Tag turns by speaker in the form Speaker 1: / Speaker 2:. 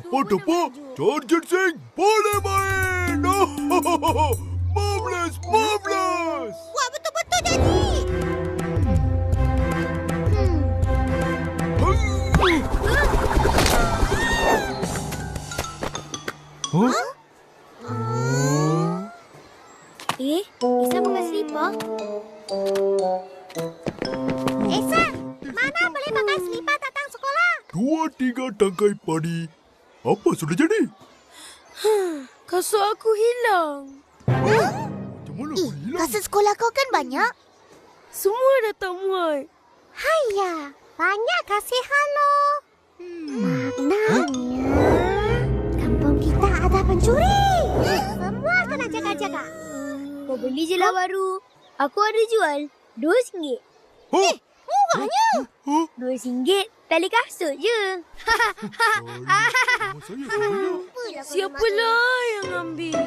Speaker 1: Apa? Charger Sing boleh main! Marvelous!
Speaker 2: Wah, betul-betul jadi.
Speaker 3: Isa pakai selipar?
Speaker 2: Ehsan, mana boleh pakai selipar datang sekolah?
Speaker 1: 2-3 tangkai padi. Apa sudah jadi?
Speaker 3: Kasut aku hilang.
Speaker 1: Macam mana boleh hilang?
Speaker 2: Kasut sekolah kau kan banyak?
Speaker 3: Semua dah tak muat.
Speaker 2: Haiya, banyak kasih halo. Maknanya kampung kita ada pencuri. Semua kena jaga-jaga.
Speaker 3: Kau beli je lah baru. Aku ada jual RM2.
Speaker 2: Murahnya.
Speaker 3: RM2 tali kasut je.
Speaker 1: Nama saya banyak.
Speaker 3: Siapalah yang ambil?